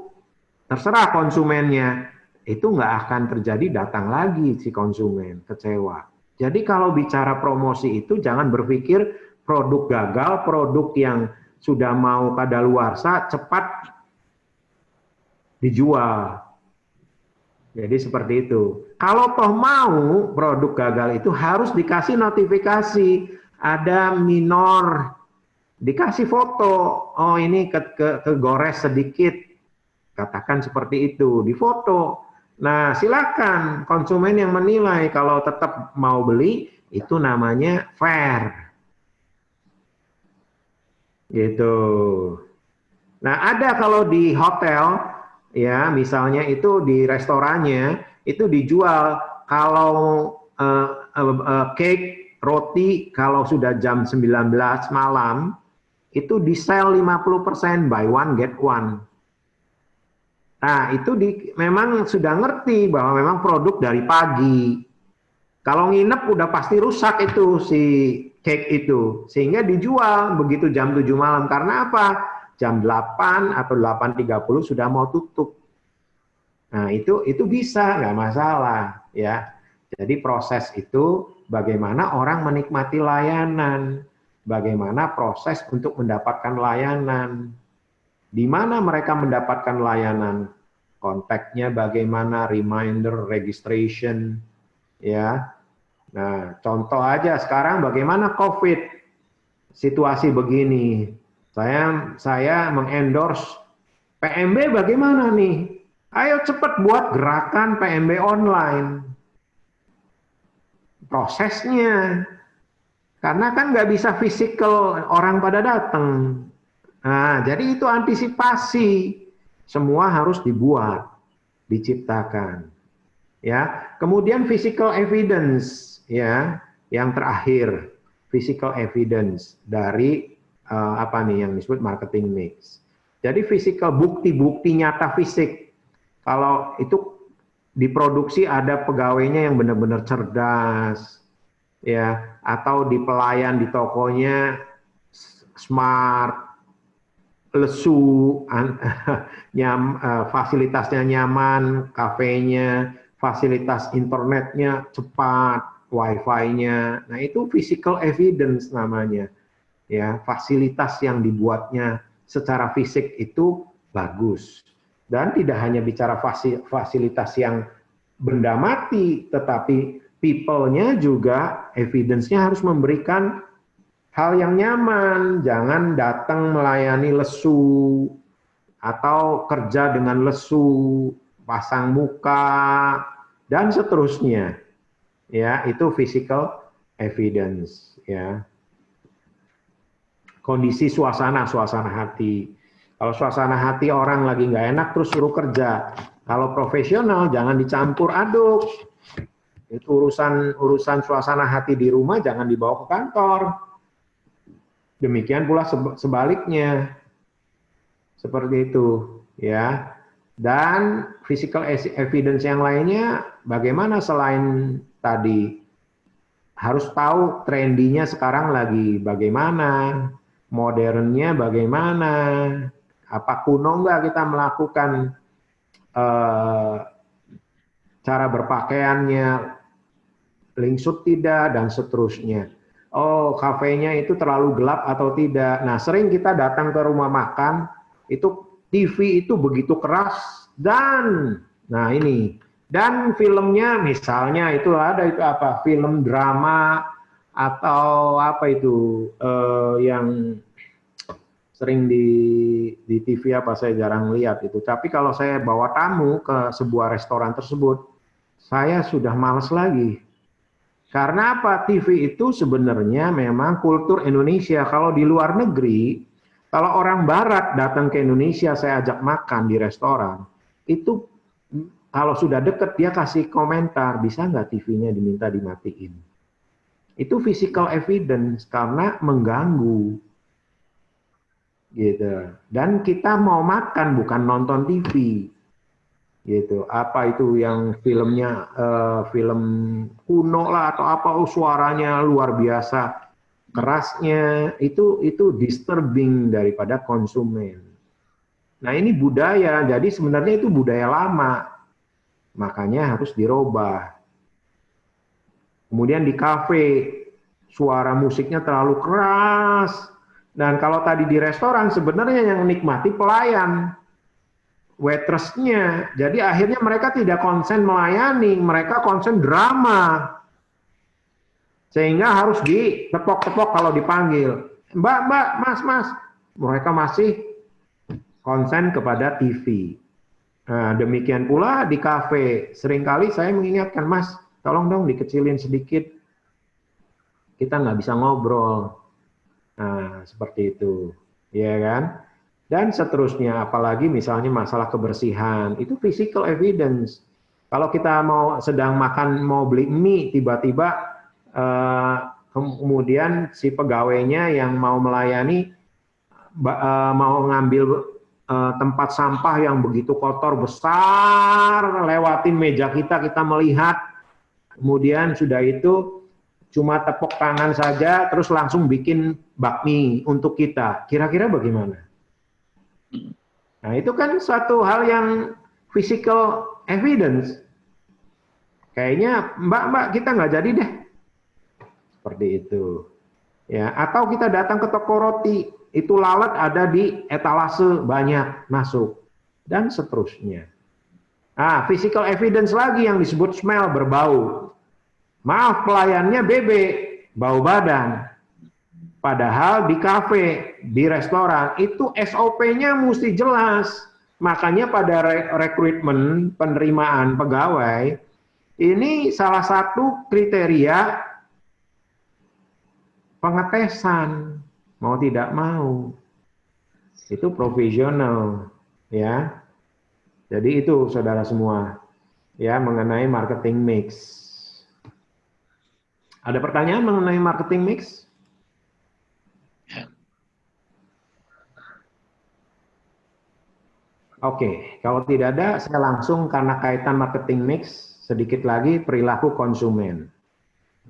A: Terserah konsumennya. Itu nggak akan terjadi, datang lagi si konsumen, kecewa. Jadi kalau bicara promosi itu jangan berpikir produk gagal, produk yang sudah mau kadaluarsa cepat dijual. Jadi seperti itu. Kalau toh mau produk gagal itu harus dikasih notifikasi, ada minor, dikasih foto, oh ini kegores sedikit, katakan seperti itu, di foto. Nah silakan konsumen yang menilai, kalau tetap mau beli, itu namanya fair. Gitu. Nah, ada kalau di hotel, ya, misalnya itu di restorannya, itu dijual kalau cake, roti, kalau sudah jam 19 malam, itu di sell 50% buy one get one. Nah, itu memang sudah ngerti bahwa memang produk dari pagi. Kalau nginep udah pasti rusak itu si cake itu. Sehingga dijual begitu jam 7 malam. Karena apa? Jam 8 atau 8.30 sudah mau tutup. Nah, itu bisa, nggak masalah. Ya. Jadi proses itu bagaimana orang menikmati layanan. Bagaimana proses untuk mendapatkan layanan. Di mana mereka mendapatkan layanan? Kontaknya bagaimana, reminder, registration, ya. Nah, contoh aja sekarang bagaimana COVID, situasi begini. Saya mengendorse PMB bagaimana nih? Ayo cepat buat gerakan PMB online. Prosesnya, karena kan nggak bisa fisikal orang pada datang. Nah, jadi itu antisipasi. Semua harus dibuat, diciptakan. Ya, kemudian physical evidence, ya, yang terakhir physical evidence dari apa nih yang disebut marketing mix. Jadi physical, bukti-bukti nyata fisik. Kalau itu diproduksi ada pegawainya yang benar-benar cerdas, ya, atau di pelayan di tokonya smart, lesu, fasilitasnya nyaman, kafenya, fasilitas internetnya cepat, wifi-nya. Nah, itu physical evidence namanya. Ya, fasilitas yang dibuatnya secara fisik itu bagus. Dan tidak hanya bicara fasilitas yang benda mati, tetapi people-nya juga evidence-nya harus memberikan hal yang nyaman, jangan datang melayani lesu atau kerja dengan lesu, pasang muka dan seterusnya. Ya, itu physical evidence, ya. Kondisi suasana hati. Kalau suasana hati orang lagi nggak enak terus suruh kerja. Kalau profesional jangan dicampur aduk. Itu urusan suasana hati di rumah jangan dibawa ke kantor. Demikian pula sebaliknya, seperti itu, ya. Dan physical evidence yang lainnya, bagaimana selain tadi harus tahu trendinya sekarang lagi bagaimana, modernnya bagaimana, apa kuno nggak kita melakukan cara berpakaiannya, lingsut tidak dan seterusnya. Oh, kafenya itu terlalu gelap atau tidak. Nah, sering kita datang ke rumah makan, itu TV itu begitu keras dan, nah ini, dan filmnya misalnya itu ada itu apa, film drama atau apa itu yang sering di TV apa saya jarang lihat itu. Tapi kalau saya bawa tamu ke sebuah restoran tersebut, saya sudah malas lagi. Karena apa? TV itu sebenarnya memang kultur Indonesia. Kalau di luar negeri, kalau orang barat datang ke Indonesia, saya ajak makan di restoran, itu kalau sudah deket dia kasih komentar, bisa nggak TV-nya diminta dimatiin. Itu physical evidence karena mengganggu. Gitu. Dan kita mau makan bukan nonton TV. Gitu. Apa itu yang filmnya film kuno lah atau apa, oh, suaranya luar biasa kerasnya, itu disturbing daripada konsumen. Nah, ini budaya, jadi sebenarnya itu budaya lama, makanya harus dirubah. Kemudian di kafe suara musiknya terlalu keras, dan kalau tadi di restoran sebenarnya yang menikmati pelayan. waitressnya. Jadi akhirnya mereka tidak konsen melayani, mereka konsen drama. Sehingga harus ditepok-tepok kalau dipanggil. Mbak, mbak, mas, mas. Mereka masih konsen kepada TV. Nah, demikian pula di kafe. Seringkali saya mengingatkan, mas, tolong dong dikecilin sedikit. Kita nggak bisa ngobrol. Nah, seperti itu. Ya kan? Dan seterusnya, apalagi misalnya masalah kebersihan. Itu physical evidence. Kalau kita sedang makan, mau beli mie, tiba-tiba kemudian si pegawainya yang mau melayani mau ngambil tempat sampah yang begitu kotor besar lewatin meja kita melihat, kemudian sudah itu cuma tepuk tangan saja terus langsung bikin bakmi untuk kita, kira-kira bagaimana? Nah, itu kan suatu hal yang physical evidence. Kayaknya mbak kita nggak jadi deh. Seperti itu. Ya, atau kita datang ke toko roti, itu lalat ada di etalase banyak masuk dan seterusnya. Ah, physical evidence lagi yang disebut smell, berbau. Maaf, pelayannya bebek, bau badan. Padahal di kafe, di restoran itu SOP-nya mesti jelas. Makanya pada rekrutmen penerimaan pegawai ini salah satu kriteria pengetesan, mau tidak mau, itu profesional, ya. Jadi itu saudara semua, ya, mengenai marketing mix. Ada pertanyaan mengenai marketing mix? Oke, kalau tidak ada, saya langsung karena kaitan marketing mix, sedikit lagi perilaku konsumen.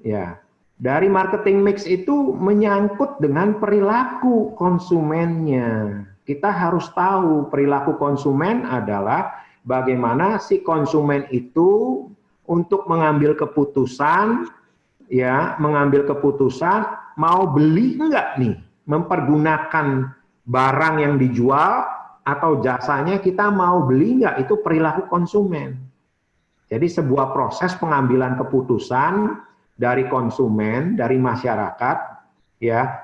A: Ya. Dari marketing mix itu menyangkut dengan perilaku konsumennya. Kita harus tahu perilaku konsumen adalah bagaimana si konsumen itu untuk mengambil keputusan, ya, mengambil keputusan mau beli enggak nih, mempergunakan barang yang dijual atau jasanya kita mau beli enggak, itu perilaku konsumen. Jadi sebuah proses pengambilan keputusan dari konsumen, dari masyarakat, ya,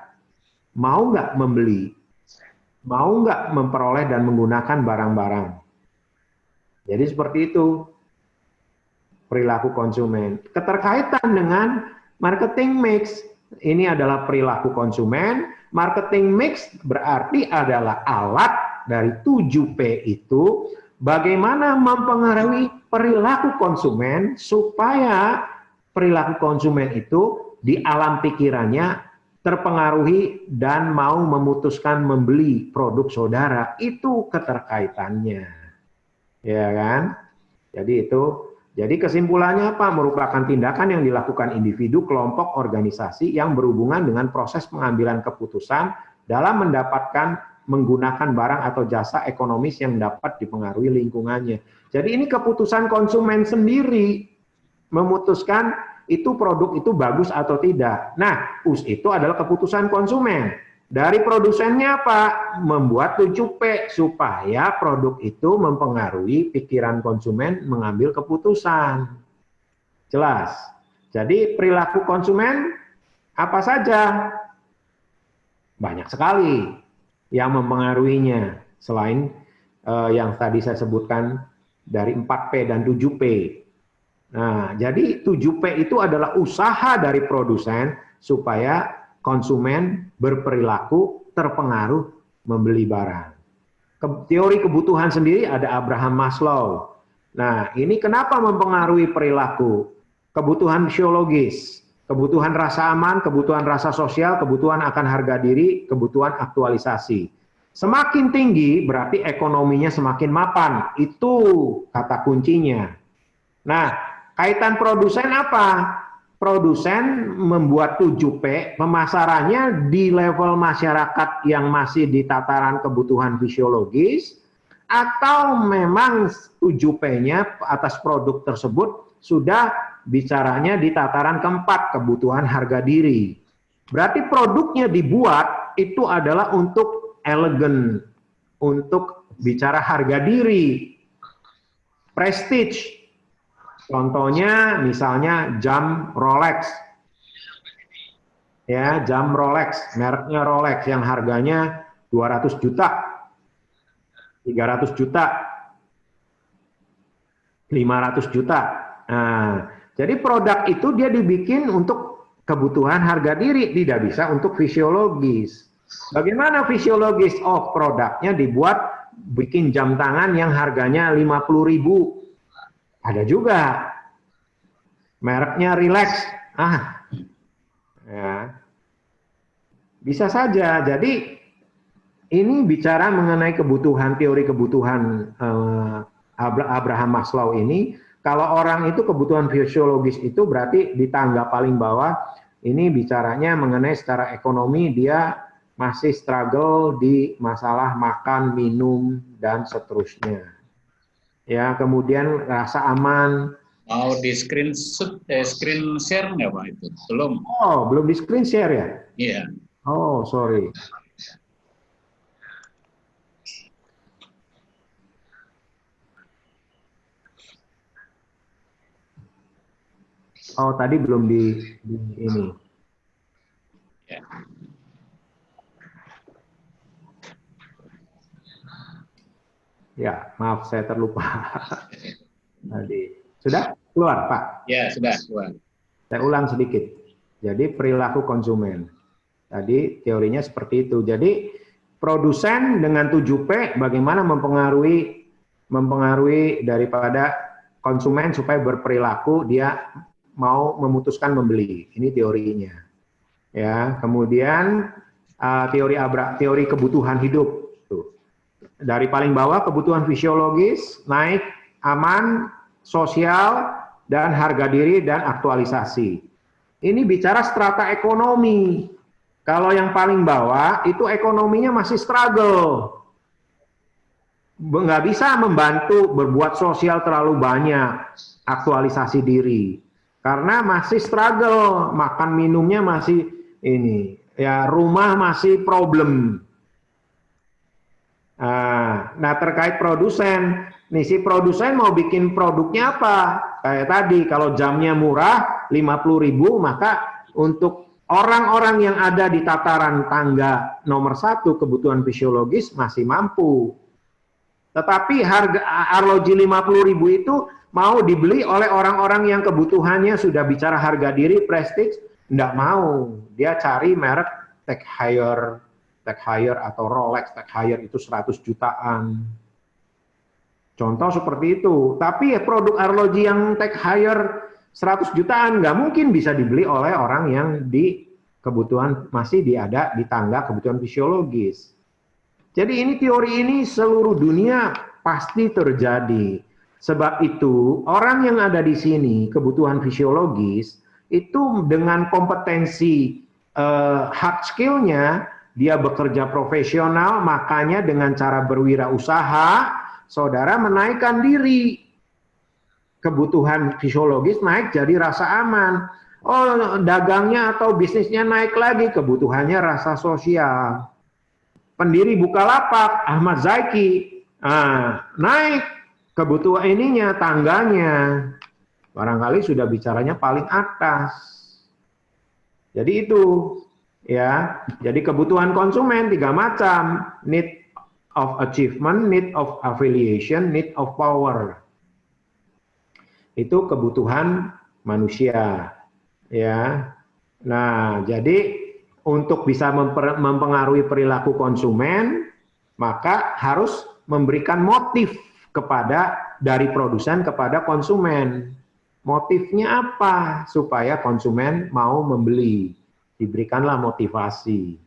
A: mau nggak membeli, mau nggak memperoleh dan menggunakan barang-barang. Jadi seperti itu perilaku konsumen. Keterkaitan dengan marketing mix, ini adalah perilaku konsumen. Marketing mix berarti adalah alat dari 7P itu bagaimana mempengaruhi perilaku konsumen supaya perilaku konsumen itu di alam pikirannya terpengaruhi dan mau memutuskan membeli produk saudara. Itu keterkaitannya, ya kan? Jadi kesimpulannya apa? Merupakan tindakan yang dilakukan individu, kelompok, organisasi yang berhubungan dengan proses pengambilan keputusan dalam menggunakan barang atau jasa ekonomis yang dapat dipengaruhi lingkungannya. Jadi ini keputusan konsumen sendiri memutuskan itu produk itu bagus atau tidak. Nah, itu adalah keputusan konsumen. Dari produsennya apa? Membuat 7P supaya produk itu mempengaruhi pikiran konsumen mengambil keputusan. Jelas. Jadi perilaku konsumen apa saja? Banyak sekali yang mempengaruhinya. Selain yang tadi saya sebutkan dari 4P dan 7P. Nah, jadi 7P itu adalah usaha dari produsen supaya konsumen berperilaku terpengaruh membeli barang. Teori kebutuhan sendiri ada Abraham Maslow. Nah, ini kenapa mempengaruhi perilaku? Kebutuhan fisiologis, kebutuhan rasa aman, kebutuhan rasa sosial, kebutuhan akan harga diri, kebutuhan aktualisasi. Semakin tinggi berarti ekonominya semakin mapan. Itu kata kuncinya. Nah, kaitan produsen apa? Produsen membuat 7P, pemasarannya di level masyarakat yang masih di tataran kebutuhan fisiologis, atau memang 7P-nya atas produk tersebut sudah bicaranya di tataran keempat, kebutuhan harga diri. Berarti produknya dibuat itu adalah untuk elegan, untuk bicara harga diri, prestige. Contohnya misalnya jam Rolex. Ya, jam Rolex, mereknya Rolex yang harganya 200 juta, 300 juta, 500 juta. Nah, jadi produk itu dia dibikin untuk kebutuhan harga diri, tidak bisa untuk fisiologis. Bagaimana fisiologis? Oh, produknya dibuat bikin jam tangan yang harganya 50.000. Ada juga. Mereknya Relax. Ya. Bisa saja. Jadi ini bicara mengenai kebutuhan, teori kebutuhan Abraham Maslow ini. Kalau orang itu kebutuhan fisiologis itu berarti di tangga paling bawah, ini bicaranya mengenai secara ekonomi dia masih struggle di masalah makan, minum, dan seterusnya. Ya, kemudian rasa aman.
B: Mau di screen share nggak Pak itu? Belum.
A: Oh, belum di screen share ya?
B: Iya.
A: Oh, sorry. Oh, tadi belum di ini.
B: Ya.
A: Ya, maaf saya terlupa. Tadi. Sudah keluar, Pak?
B: Ya, sudah keluar.
A: Saya ulang sedikit. Jadi perilaku konsumen. Tadi teorinya seperti itu. Jadi produsen dengan 7P bagaimana mempengaruhi daripada konsumen supaya berperilaku dia mau memutuskan membeli. Ini teorinya. Ya, kemudian teori kebutuhan hidup. Tuh. Dari paling bawah kebutuhan fisiologis, naik aman, sosial, dan harga diri dan aktualisasi. Ini bicara strata ekonomi. Kalau yang paling bawah itu ekonominya masih struggle. Nggak bisa membantu berbuat sosial terlalu banyak, aktualisasi diri. Karena masih struggle, makan minumnya masih ini, ya rumah masih problem. Nah terkait produsen, nih si produsen mau bikin produknya apa? Kayak tadi, kalau jamnya murah 50.000, maka untuk orang-orang yang ada di tataran tangga nomor 1 kebutuhan fisiologis masih mampu. Tetapi harga arloji 50.000 itu mau dibeli oleh orang-orang yang kebutuhannya sudah bicara harga diri, prestige, enggak mau. Dia cari merek tech hire atau Rolex tech hire itu 100 jutaan. Contoh seperti itu. Tapi produk arloji yang tech hire 100 jutaan nggak mungkin bisa dibeli oleh orang yang di kebutuhan masih ada di tangga kebutuhan fisiologis. Jadi ini teori ini seluruh dunia pasti terjadi. Sebab itu orang yang ada di sini kebutuhan fisiologis itu dengan kompetensi hard skill-nya dia bekerja profesional, makanya dengan cara berwirausaha saudara menaikkan diri. Kebutuhan fisiologis naik jadi rasa aman. Oh, dagangnya atau bisnisnya naik lagi, kebutuhannya rasa sosial. Pendiri Bukalapak, Ahmad Zaiki, naik kebutuhan ininya, tangganya. Barangkali sudah bicaranya paling atas. Jadi itu, ya. Jadi kebutuhan konsumen 3 macam, need of achievement, need of affiliation, need of power. Itu kebutuhan manusia, ya. Nah, jadi untuk bisa mempengaruhi perilaku konsumen, maka harus memberikan motif dari produsen kepada konsumen. Motifnya apa? Supaya konsumen mau membeli. Diberikanlah motivasi.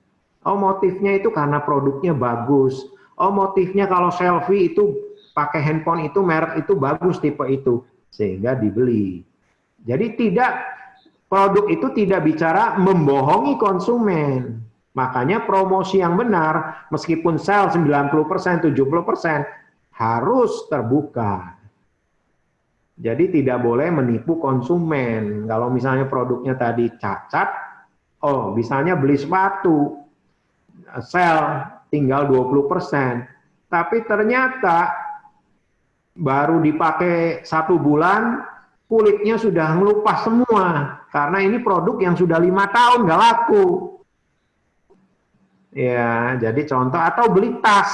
A: Oh, motifnya itu karena produknya bagus. Oh, motifnya kalau selfie itu pakai handphone itu merek itu bagus tipe itu sehingga dibeli. Jadi produk itu tidak bicara membohongi konsumen. Makanya promosi yang benar meskipun sell 90%, 70% harus terbuka. Jadi tidak boleh menipu konsumen. Kalau misalnya produknya tadi cacat, misalnya beli sepatu, sell tinggal 20%. tapi ternyata baru dipakai 1 bulan, kulitnya sudah ngelupas semua. Karena ini produk yang sudah 5 tahun nggak laku. Ya, jadi contoh, atau beli tas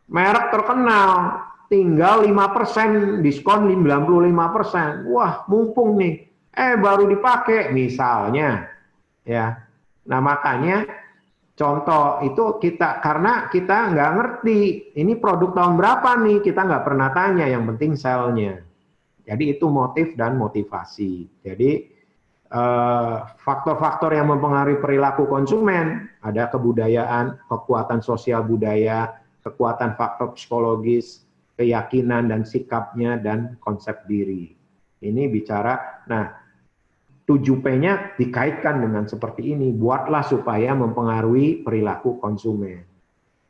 A: merek terkenal, tinggal 5%, diskon 95%. Wah, mumpung nih. Baru dipakai misalnya. Ya. Nah, makanya contoh itu karena kita nggak ngerti ini produk tahun berapa nih, kita nggak pernah tanya, yang penting selnya. Jadi itu motif dan motivasi. Jadi faktor-faktor yang mempengaruhi perilaku konsumen, ada kebudayaan, kekuatan sosial budaya, kekuatan faktor psikologis, keyakinan dan sikapnya, dan konsep diri. Ini bicara, nah 7P-nya dikaitkan dengan seperti ini, buatlah supaya mempengaruhi perilaku konsumen.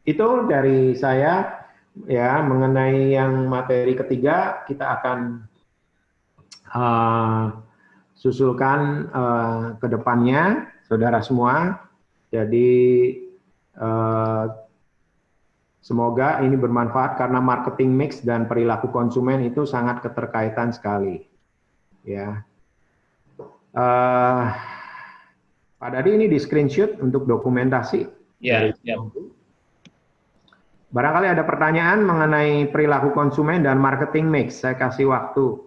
A: Itu dari saya, ya, mengenai yang materi ketiga, kita akan susulkan ke depannya, saudara semua. Jadi semoga ini bermanfaat karena marketing mix dan perilaku konsumen itu sangat keterkaitan sekali. Ya, Pak Dadi, ini di screenshot untuk dokumentasi.
B: Ya, ya.
A: Barangkali ada pertanyaan mengenai perilaku konsumen dan marketing mix. Saya kasih waktu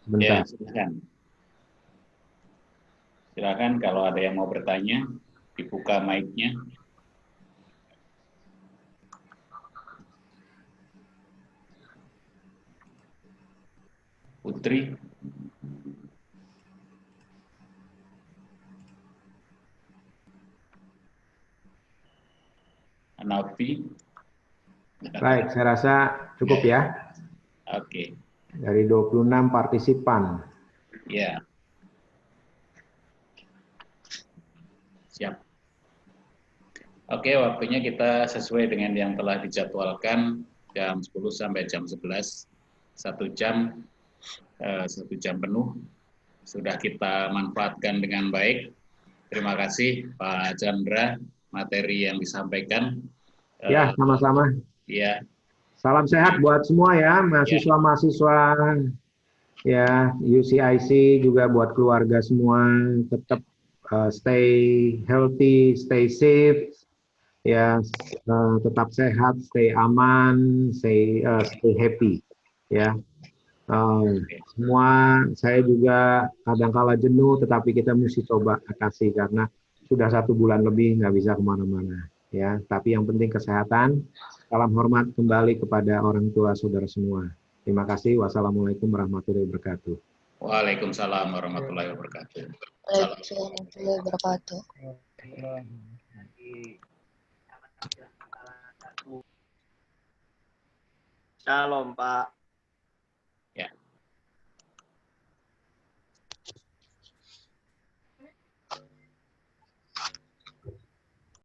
A: sebentar.
B: Ya, silakan. Silakan kalau ada yang mau bertanya, dibuka mic-nya. Putri. Anafi.
A: Baik, saya rasa cukup ya.
B: Oke.
A: Dari 26 partisipan.
B: Ya. Siap. Oke, waktunya kita sesuai dengan yang telah dijadwalkan, jam 10 sampai jam 11. 1 jam, 1 jam penuh. Sudah kita manfaatkan dengan baik. Terima kasih Pak Chandra, materi yang disampaikan.
A: Ya, sama-sama.
B: Ya.
A: Salam sehat buat semua ya, mahasiswa-mahasiswa ya, UCIC, juga buat keluarga semua. Tetap stay healthy, stay safe, ya, tetap sehat, stay aman, stay happy, ya. Semua, saya juga kadang-kala jenuh, tetapi kita mesti coba atasi karena sudah 1 bulan lebih nggak bisa kemana-mana, ya. Tapi yang penting kesehatan. Salam hormat kembali kepada orang tua saudara semua. Terima kasih. Wassalamualaikum warahmatullahi wabarakatuh.
B: Waalaikumsalam warahmatullahi wabarakatuh.
C: Waalaikumsalam warahmatullahi wabarakatuh.
D: Shalom, Pak.